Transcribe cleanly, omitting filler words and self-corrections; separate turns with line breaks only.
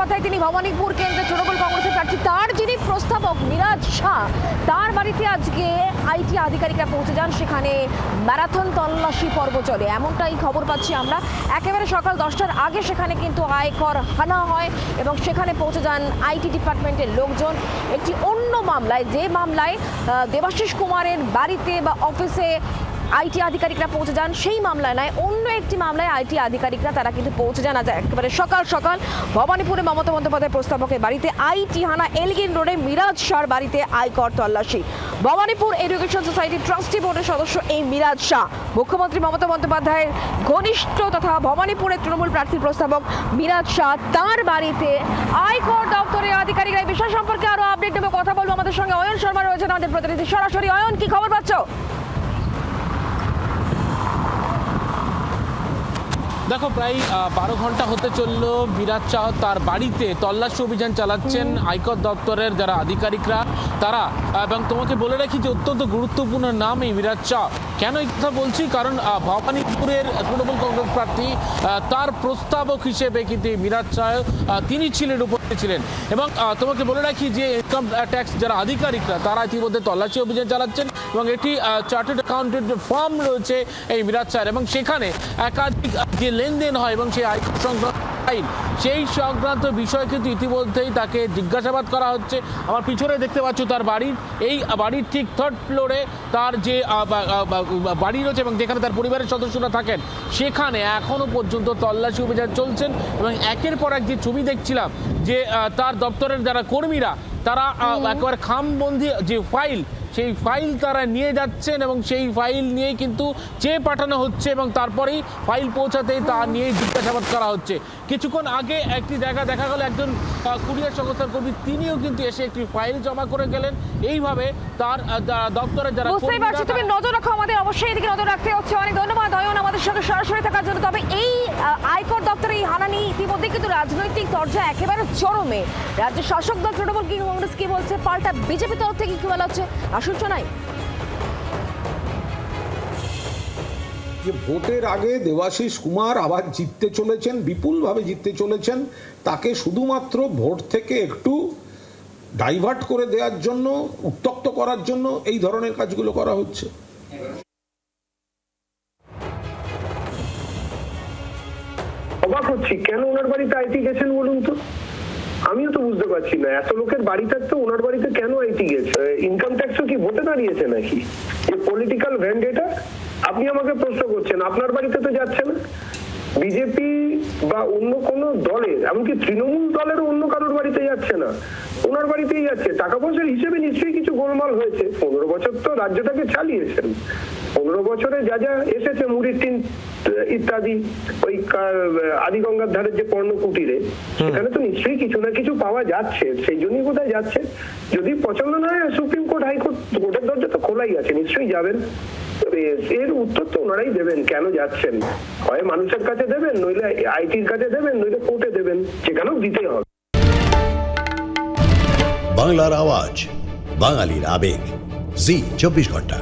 বন্দ্যোপাধ্যায়, তিনি ভবানীপুর কেন্দ্রের তৃণমূল কংগ্রেসের প্রার্থী, তার যিনি প্রস্তাবক মিরাজ শাহ, তার বাড়িতে আজকে আইটি আধিকারিকরা পৌঁছে যান। সেখানে ম্যারাথন তল্লাশি পর্ব চলে, এমনটাই খবর পাচ্ছি আমরা। একেবারে সকাল 10টার আগে সেখানে কিন্তু আয়কর হানা হয় এবং সেখানে পৌঁছে যান আইটি ডিপার্টমেন্টের লোকজন। একটি অন্য মামলায়, যে মামলায় দেবাশিস কুমারের বাড়িতে বা অফিসে আইটি আধিকারিকরা পৌঁছে যান, সেই মামলায় নয়, অন্য একটি মামলায় আইটি আধিকারিকরা তারা কিন্তু পৌঁছে যান আজ একেবারে সকাল সকাল ভবানীপুরে মমতা বন্দ্যোপাধ্যায় প্রস্তাবকের বাড়িতে আইটি হানা। এলগিন রোডে মিরাজ শাহর বাড়িতে আয়কর তল্লাশি। ভবানীপুর এডুকেশন সোসাইটি ট্রাস্টি বোর্ডের সদস্য এই মিরাজ শাহ মুখ্যমন্ত্রী মমতা বন্দ্যোপাধ্যায়ের ঘনিষ্ঠ তথা ভবানীপুরের তৃণমূল প্রার্থীর প্রস্তাবক মিরাজ শাহ, তার বাড়িতে আয়কর দপ্তরের আধিকারিকরা। এই বিষয় সম্পর্কে আরো আপডেট দেবো, কথা বলবো। আমাদের সঙ্গে অয়ন শর্মা রয়েছেন, আমাদের প্রতিনিধি সরাসরি। অয়ন, কি খবর পাচ্ছ?
দেখো, প্রায় 12 ঘন্টা হতে চললো মিরাজ শাহ তার বাড়িতে তল্লাশি অভিযান চালাচ্ছেন আয়কর দপ্তরের যারা আধিকারিকরা তারা। এবং তোমাকে বলে রাখি যে অত্যন্ত গুরুত্বপূর্ণ নাম এই মিরাজ শাহ। কেন এই কথা বলছি? কারণ ভবানীপুরের তৃণমূল কংগ্রেস প্রার্থী, তার প্রস্তাবক হিসেবে কিন্তু মিরাজ শাহ তিনি ছিলেন, উপস্থিত ছিলেন। এবং তোমাকে বলে রাখি যে ইনকাম ট্যাক্স যারা আধিকারিকরা তারা ইতিমধ্যে তল্লাশি অভিযান চালাচ্ছেন এবং এটি চার্টার্ড অ্যাকাউন্টেন্ট ফার্ম রয়েছে এই মিরাজ শাহ, এবং সেখানে একাধিক যে লেনদেন হয় এবং সেই আয়কর সংক্রান্ত আইন, সেই সংক্রান্ত বিষয় কিন্তু ইতিমধ্যেই তাকে জিজ্ঞাসাবাদ করা হচ্ছে। আমার পিছনে দেখতে পাচ্ছ তার এই বাড়ির ঠিক 3rd ফ্লোরে তার যে বাড়ি রয়েছে এবং যেখানে তার পরিবারের সদস্যরা থাকেন, সেখানে এখনো পর্যন্ত তল্লাশি অভিযান চলছেন। এবং একের পর এক যে ছবি দেখছিলাম যে তার দপ্তরের যারা কর্মীরা তারা একেবারে খামবন্দি যে ফাইল, সেই ফাইল তারা নিয়ে যাচ্ছেন এবং সেই ফাইল নিয়েই কিন্তু চেয়ে পাঠানো হচ্ছে এবং তারপরেই ফাইল পৌঁছাতেই তা নিয়েই জিজ্ঞাসাবাদ করা হচ্ছে। কিছুক্ষণ আগে একটি জায়গা দেখা গেল একজন কুরিয়ার সংস্থার কর্মী, তিনিও কিন্তু এসে একটি ফাইল জমা করে গেলেন। এইভাবে তার দপ্তরে যারা
বুঝতেই পারছি, তুমি নজর রাখো, আমাদের অবশ্যই এদিকে নজর রাখতে হচ্ছে। অনেক ধন্যবাদ অয়ন আমাদের সঙ্গে সরাসরি থাকার জন্য। তবে এই আয়কর দপ্তরে এই হানা নিয়ে ইতিমধ্যে কিন্তু রাজনৈতিক চর্চা একেবারে চরমে। রাজ্যের শাসক দল তৃণমূল কংগ্রেস কি বলছে, পাল্টা বিজেপি তরফ থেকে কি বলা হচ্ছে, আসল শোনাই।
যে ভোটের আগে দেবাশিস কুমার আবার জিততে চলেছেন, বিপুলভাবে জিততে চলেছেন, তাকে শুধুমাত্র ভোট থেকে একটু ডাইভার্ট করে দেওয়ার জন্য, উত্তক্ত করার জন্য এই ধরনের কাজগুলো করা হচ্ছে।
অবাক হচ্ছি কেন ওনার বাড়িতে আইটি গেছেন বলুন তো, আমিও তো বুঝতে পারছি না। এত লোকের বাড়ি থাকতে ওনার বাড়িতে কেন আইটি গেছে? ইনকাম ট্যাক্সও কি ভোটে দাঁড়িয়েছে নাকি? যে পলিটিক্যাল ভ্যান্ডেটা আপনি আমাকে প্রশ্ন করছেন, আপনার বাড়িতে তো যাচ্ছে না। বিজেপি বা অন্য কোন দলের, এমনকি তৃণমূল দলের অন্য কারোর বাড়িতে যাচ্ছে না, ওনার বাড়িতেই যাচ্ছে। টাকা পয়সার হিসেবে নিশ্চয়ই কিছু গোলমাল হয়েছে। 15 বছর তো রাজ্যটাকে চালিয়েছেন। 15 বছরে যা যা এসেছে, মুড়ির টিন ইত্যাদি, ওই আদিগঙ্গার ধারের যে পর্ণ কুটিরে, সেখানে তো নিশ্চয়ই কিছু না কিছু পাওয়া যাচ্ছে। সেই জন্যই বোধহয় যাচ্ছে। যদি পছন্দ না হয় সুপ্রিম কোর্ট, হাইকোর্ট, কোর্টের দরজা তো খোলাই আছে, নিশ্চয়ই যাবেন। এর উত্তর তো ওনারাই দেবেন কেন যাচ্ছেন। হয় মানুষের কাছে দেবেন, নইলে আইটির কাছে দেবেন, নইলে কোর্টে দেবেন, যেখানেও দিতেই হবে।
বাংলার আওয়াজ, বাঙালির আবেগ, জি 24 ঘন্টা।